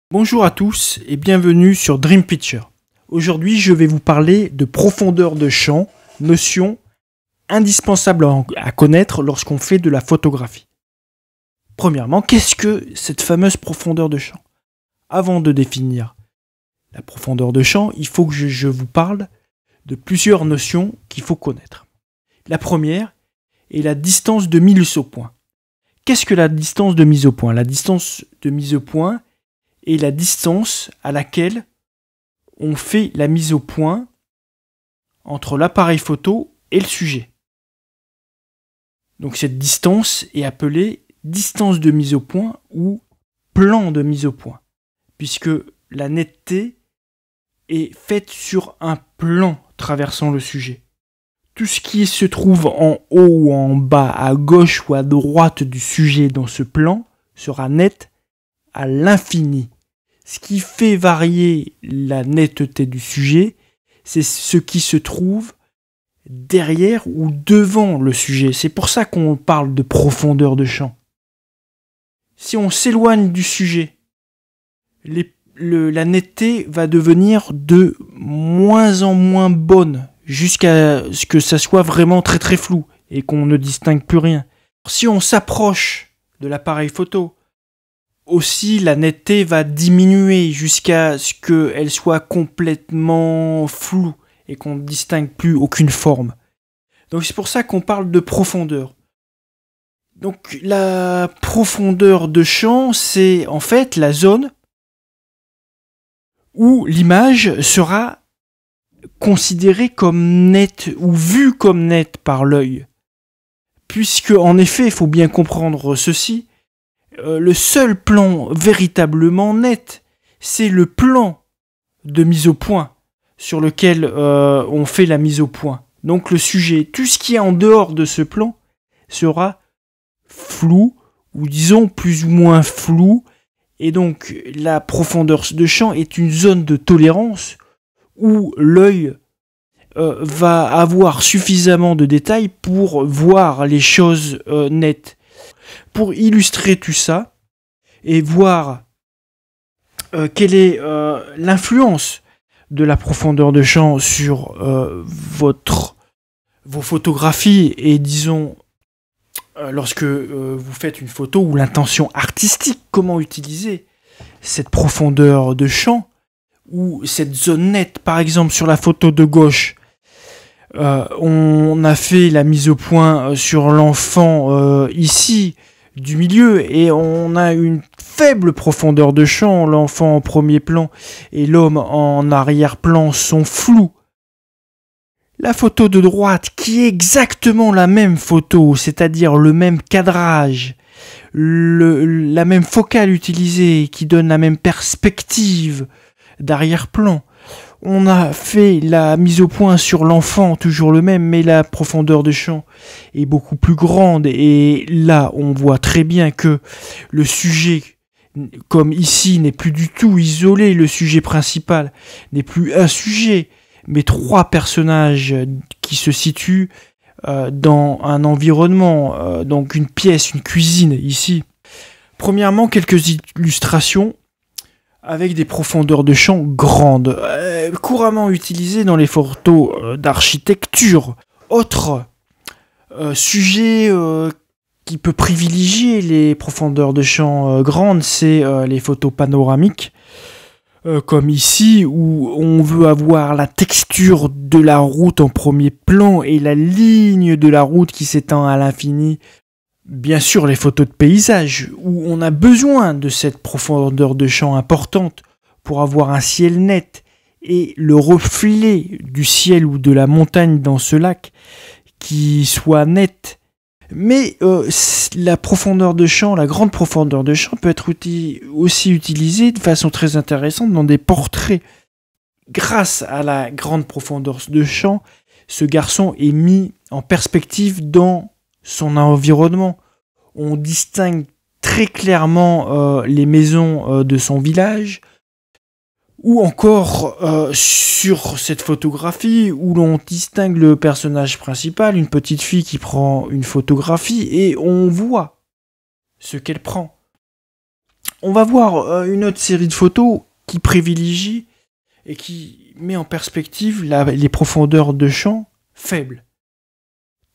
Bonjour à tous et bienvenue sur Dream Picture. Aujourd'hui, je vais vous parler de profondeur de champ, notion indispensable à connaître lorsqu'on fait de la photographie. Premièrement, qu'est-ce que cette fameuse profondeur de champ? Avant de définir la profondeur de champ, il faut que je vous parle de plusieurs notions qu'il faut connaître. La première est la distance de mise au point. Qu'est-ce que la distance de mise au point? La distance de mise au point est la distance à laquelle on fait la mise au point entre l'appareil photo et le sujet. Donc cette distance est appelée distance de mise au point ou plan de mise au point, puisque la netteté est faite sur un plan traversant le sujet. Tout ce qui se trouve en haut ou en bas, à gauche ou à droite du sujet dans ce plan sera net à l'infini. Ce qui fait varier la netteté du sujet, c'est ce qui se trouve derrière ou devant le sujet. C'est pour ça qu'on parle de profondeur de champ. Si on s'éloigne du sujet, la netteté va devenir de moins en moins bonne, jusqu'à ce que ça soit vraiment très très flou et qu'on ne distingue plus rien. Si on s'approche de l'appareil photo, aussi la netteté va diminuer jusqu'à ce qu'elle soit complètement floue et qu'on ne distingue plus aucune forme. Donc c'est pour ça qu'on parle de profondeur. Donc la profondeur de champ, c'est en fait la zone où l'image sera considérée comme nette ou vue comme nette par l'œil. Puisque en effet, il faut bien comprendre ceci, le seul plan véritablement net, c'est le plan de mise au point sur lequel on fait la mise au point. Donc le sujet, tout ce qui est en dehors de ce plan sera flou, ou disons plus ou moins flou, et donc la profondeur de champ est une zone de tolérance où l'œil va avoir suffisamment de détails pour voir les choses nettes. Pour illustrer tout ça et voir quelle est l'influence de la profondeur de champ sur vos photographies et disons lorsque vous faites une photo ou l'intention artistique, comment utiliser cette profondeur de champ ou cette zone nette. Par exemple sur la photo de gauche, on a fait la mise au point sur l'enfant ici du milieu et on a une faible profondeur de champ. L'enfant en premier plan et l'homme en arrière-plan sont flous. La photo de droite qui est exactement la même photo, c'est-à-dire le même cadrage, la même focale utilisée qui donne la même perspective d'arrière-plan. On a fait la mise au point sur l'enfant, toujours le même, mais la profondeur de champ est beaucoup plus grande. Et là, on voit très bien que le sujet, comme ici, n'est plus du tout isolé. Le sujet principal n'est plus un sujet, mais trois personnages qui se situent dans un environnement, donc une pièce, une cuisine ici. Premièrement, quelques illustrations avec des profondeurs de champ grandes, couramment utilisées dans les photos d'architecture. Autre sujet qui peut privilégier les profondeurs de champ grandes, c'est les photos panoramiques, comme ici, où on veut avoir la texture de la route en premier plan et la ligne de la route qui s'étend à l'infini. Bien sûr, les photos de paysage, où on a besoin de cette profondeur de champ importante pour avoir un ciel net et le reflet du ciel ou de la montagne dans ce lac qui soit net. Mais la profondeur de champ, la grande profondeur de champ peut être aussi utilisée de façon très intéressante dans des portraits. Grâce à la grande profondeur de champ, ce garçon est mis en perspective dans son environnement. On distingue très clairement les maisons de son village, ou encore sur cette photographie où l'on distingue le personnage principal, une petite fille qui prend une photographie et on voit ce qu'elle prend. On va voir une autre série de photos qui privilégie et qui met en perspective les profondeurs de champ faibles.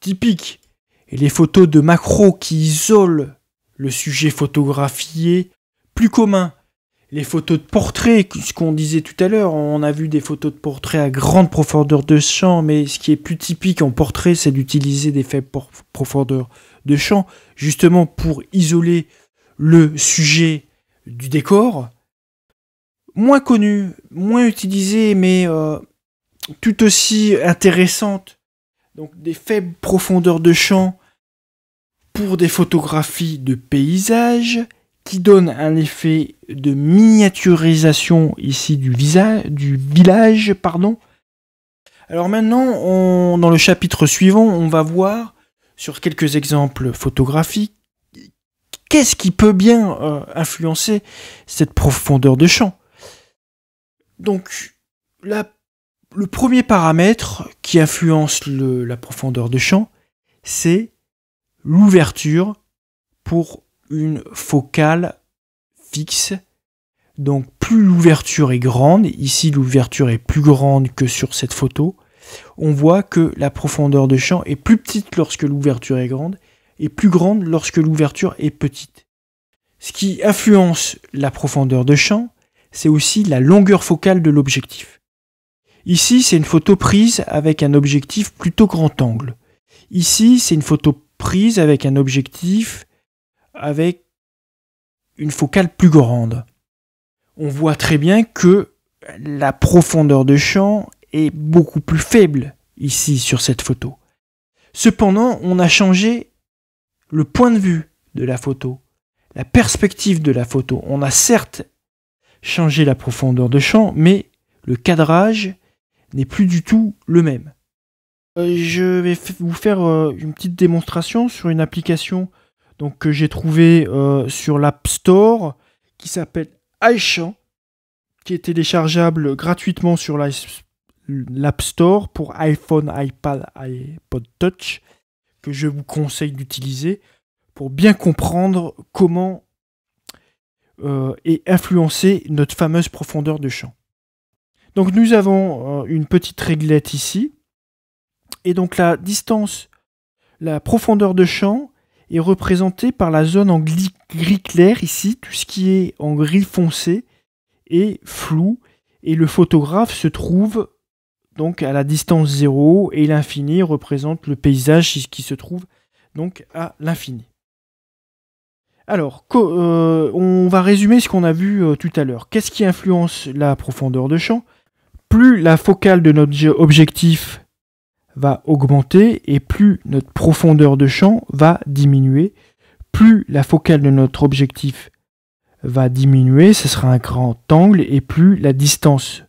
Typique. Et les photos de macro qui isolent le sujet photographié, plus commun. Les photos de portrait, ce qu'on disait tout à l'heure, on a vu des photos de portrait à grande profondeur de champ, mais ce qui est plus typique en portrait, c'est d'utiliser des faibles profondeurs de champ, justement pour isoler le sujet du décor. Moins connue, moins utilisée, mais tout aussi intéressante. Donc des faibles profondeurs de champ pour des photographies de paysage qui donnent un effet de miniaturisation ici du village. Alors maintenant, dans le chapitre suivant, on va voir sur quelques exemples photographiques qu'est-ce qui peut bien influencer cette profondeur de champ. Donc le premier paramètre qui influence la profondeur de champ, c'est l'ouverture pour une focale fixe. Donc plus l'ouverture est grande, ici l'ouverture est plus grande que sur cette photo, on voit que la profondeur de champ est plus petite lorsque l'ouverture est grande et plus grande lorsque l'ouverture est petite. Ce qui influence la profondeur de champ, c'est aussi la longueur focale de l'objectif. Ici, c'est une photo prise avec un objectif plutôt grand angle. Ici, c'est une photo prise avec un objectif avec une focale plus grande. On voit très bien que la profondeur de champ est beaucoup plus faible ici sur cette photo. Cependant, on a changé le point de vue de la photo, la perspective de la photo. On a certes changé la profondeur de champ, mais le cadrage n'est plus du tout le même. Je vais vous faire une petite démonstration sur une application que j'ai trouvée sur l'App Store qui s'appelle iChamp, qui est téléchargeable gratuitement sur l'App Store pour iPhone, iPad, iPod Touch, que je vous conseille d'utiliser pour bien comprendre comment est influencée notre fameuse profondeur de champ. Donc nous avons une petite réglette ici, et donc la distance, la profondeur de champ est représentée par la zone en gris clair ici, tout ce qui est en gris foncé est flou, et le photographe se trouve donc à la distance 0, et l'infini représente le paysage qui se trouve donc à l'infini. Alors, on va résumer ce qu'on a vu tout à l'heure. Qu'est-ce qui influence la profondeur de champ? Plus la focale de notre objectif va augmenter et plus notre profondeur de champ va diminuer. Plus la focale de notre objectif va diminuer, ce sera un grand angle, et plus la distance,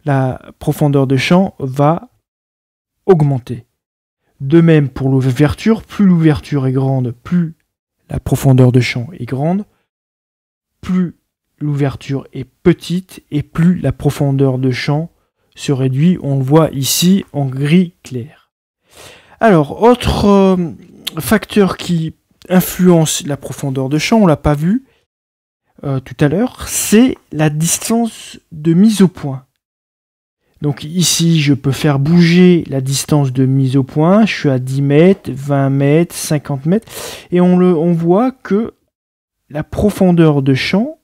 la profondeur de champ va augmenter. De même pour l'ouverture, plus l'ouverture est grande, plus la profondeur de champ est grande, plus l'ouverture est petite et plus la profondeur de champ se réduit. On le voit ici en gris clair. Alors, autre facteur qui influence la profondeur de champ, on l'a pas vu tout à l'heure, c'est la distance de mise au point. Donc ici, je peux faire bouger la distance de mise au point. Je suis à 10 mètres, 20 mètres, 50 mètres. Et on voit que la profondeur de champ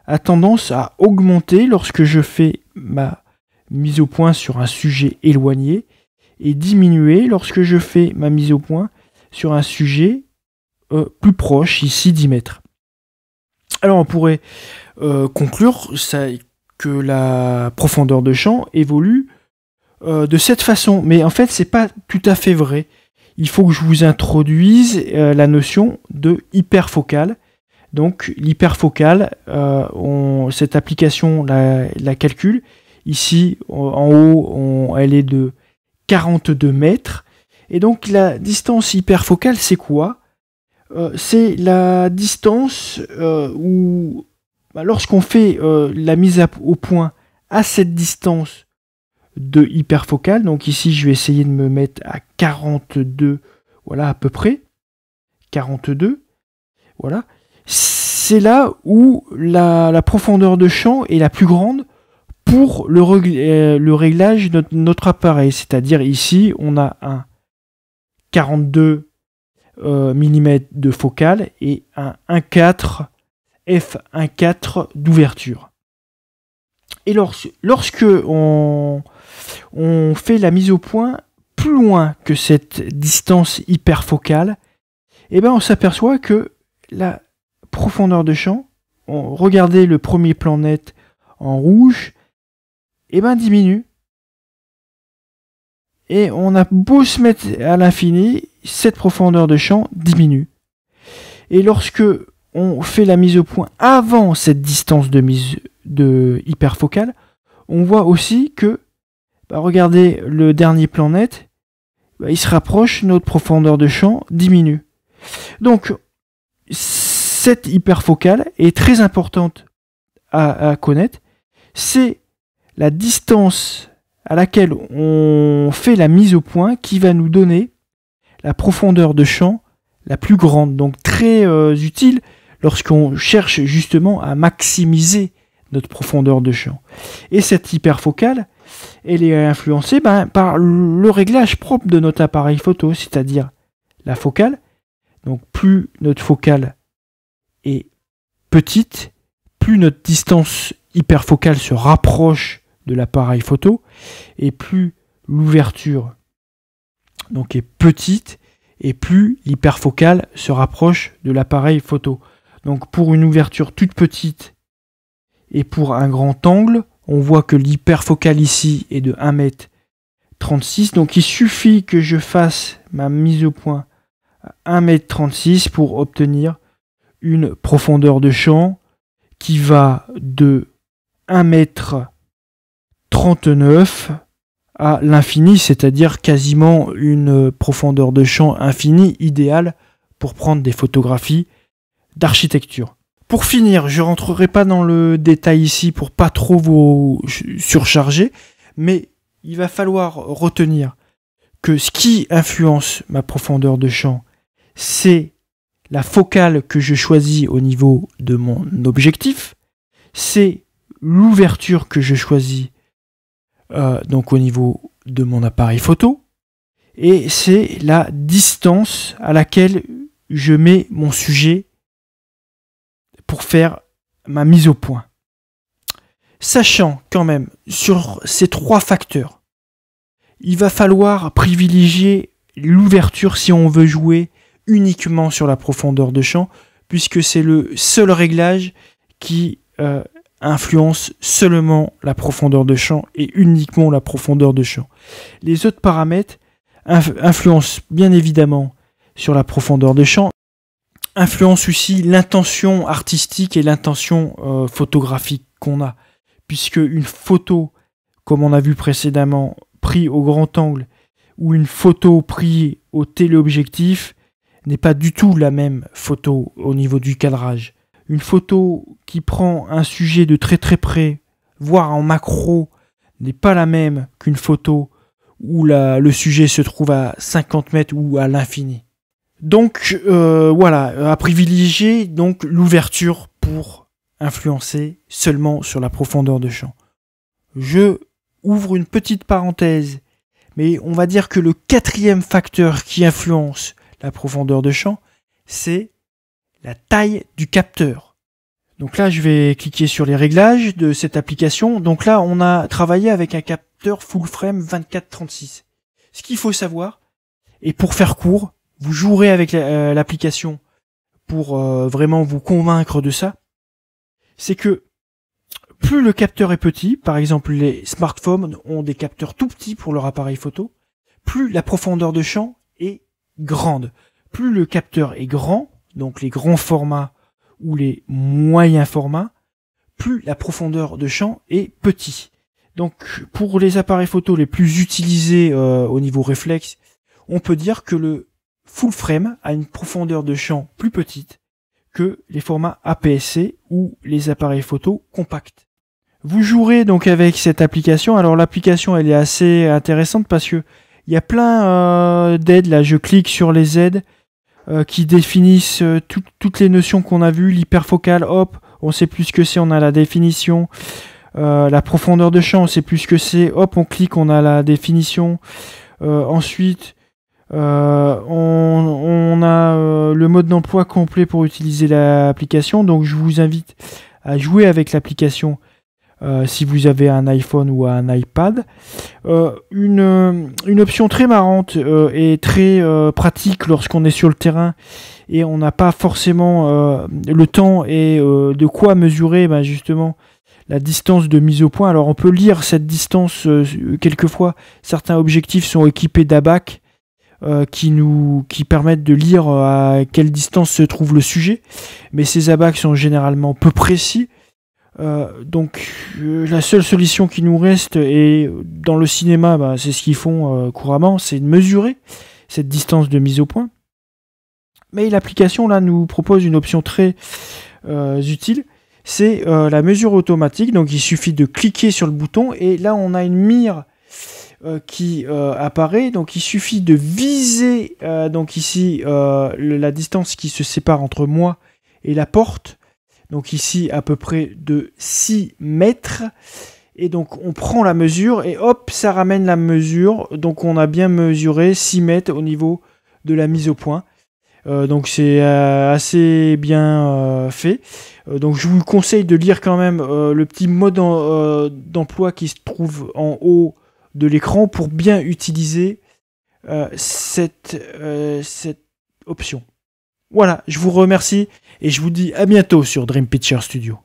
a tendance à augmenter lorsque je fais ma mise au point sur un sujet éloigné et diminuer lorsque je fais ma mise au point sur un sujet plus proche, ici 10 mètres. Alors on pourrait conclure que la profondeur de champ évolue de cette façon. Mais en fait, c'est pas tout à fait vrai. Il faut que je vous introduise la notion de hyperfocale. Donc l'hyperfocale, cette application la calcule. Ici, en haut, elle est de 42 mètres. Et donc la distance hyperfocale, c'est quoi? C'est la distance où, lorsqu'on fait la mise au point à cette distance de hyperfocale, donc ici je vais essayer de me mettre à 42, voilà à peu près, 42, voilà. c'est là où la profondeur de champ est la plus grande pour le réglage de notre appareil. C'est-à-dire ici, on a un 42 mm de focale et un 1.4 f1.4 d'ouverture. Et lorsque on fait la mise au point plus loin que cette distance hyperfocale, eh ben on s'aperçoit que la profondeur de champ, regardez le premier plan net en rouge, eh ben diminue. Et on a beau se mettre à l'infini, cette profondeur de champ diminue. Et lorsque on fait la mise au point avant cette distance de hyperfocale, on voit aussi que, regardez le dernier plan net, il se rapproche, notre profondeur de champ diminue. Donc, cette hyperfocale est très importante à connaître. C'est la distance à laquelle on fait la mise au point qui va nous donner la profondeur de champ la plus grande. Donc très utile lorsqu'on cherche justement à maximiser notre profondeur de champ. Et cette hyperfocale, elle est influencée par le réglage propre de notre appareil photo, c'est-à-dire la focale. Donc plus notre focale est petite, plus notre distance hyperfocale se rapproche de l'appareil photo, et plus l'ouverture donc est petite, et plus l'hyperfocale se rapproche de l'appareil photo. Donc pour une ouverture toute petite et pour un grand angle, on voit que l'hyperfocale ici est de 1,36 m. Donc il suffit que je fasse ma mise au point à 1,36 m pour obtenir une profondeur de champ qui va de 1,39 m à l'infini, c'est-à-dire quasiment une profondeur de champ infinie, idéale pour prendre des photographies d'architecture. Pour finir, je ne rentrerai pas dans le détail ici pour pas trop vous surcharger, mais il va falloir retenir que ce qui influence ma profondeur de champ, c'est la focale que je choisis au niveau de mon objectif, c'est l'ouverture que je choisis donc au niveau de mon appareil photo, et c'est la distance à laquelle je mets mon sujet pour faire ma mise au point. Sachant quand même sur ces trois facteurs, il va falloir privilégier l'ouverture si on veut jouer uniquement sur la profondeur de champ, puisque c'est le seul réglage qui influence seulement la profondeur de champ et uniquement la profondeur de champ. Les autres paramètres influencent bien évidemment sur la profondeur de champ, influencent aussi l'intention artistique et l'intention photographique qu'on a, puisque une photo, comme on a vu précédemment, prise au grand angle, ou une photo prise au téléobjectif, n'est pas du tout la même photo au niveau du cadrage. Une photo qui prend un sujet de très très près, voire en macro, n'est pas la même qu'une photo où le sujet se trouve à 50 mètres ou à l'infini. Donc voilà, à privilégier donc l'ouverture pour influencer seulement sur la profondeur de champ. Je ouvre une petite parenthèse, mais on va dire que le quatrième facteur qui influence la profondeur de champ, c'est la taille du capteur. Donc là, je vais cliquer sur les réglages de cette application. Donc là, on a travaillé avec un capteur full frame 24-36. Ce qu'il faut savoir, et pour faire court, vous jouerez avec l'application pour vraiment vous convaincre de ça, c'est que plus le capteur est petit, par exemple les smartphones ont des capteurs tout petits pour leur appareil photo, plus la profondeur de champ est grande. Plus le capteur est grand, donc les grands formats ou les moyens formats, plus la profondeur de champ est petit. Donc pour les appareils photo les plus utilisés au niveau réflexe, on peut dire que le full frame a une profondeur de champ plus petite que les formats APS-C ou les appareils photo compacts. Vous jouerez donc avec cette application. Alors l'application elle est assez intéressante parce que il y a plein d'aides. Là je clique sur les aides. qui définissent toutes les notions qu'on a vues, l'hyperfocal, hop, on sait plus ce que c'est, on a la définition. La profondeur de champ, on sait plus ce que c'est, hop, on clique, on a la définition. Ensuite, on a le mode d'emploi complet pour utiliser l'application. Donc je vous invite à jouer avec l'application si vous avez un iPhone ou un iPad. Une option très marrante et très pratique lorsqu'on est sur le terrain et on n'a pas forcément le temps et de quoi mesurer justement la distance de mise au point. Alors on peut lire cette distance, quelquefois certains objectifs sont équipés d'ABAC qui permettent de lire à quelle distance se trouve le sujet, mais ces ABAC sont généralement peu précis. Donc la seule solution qui nous reste, et dans le cinéma c'est ce qu'ils font couramment, c'est de mesurer cette distance de mise au point. Mais l'application là nous propose une option très utile, c'est la mesure automatique. Donc il suffit de cliquer sur le bouton et là on a une mire qui apparaît. Donc il suffit de viser donc ici la distance qui se sépare entre moi et la porte. Donc ici à peu près de 6 mètres. Et donc on prend la mesure et hop, ça ramène la mesure. Donc on a bien mesuré 6 mètres au niveau de la mise au point. Donc c'est assez bien fait. Donc je vous conseille de lire quand même le petit mode d'emploi qui se trouve en haut de l'écran pour bien utiliser cette option. Voilà, je vous remercie et je vous dis à bientôt sur Dream Picture Studio.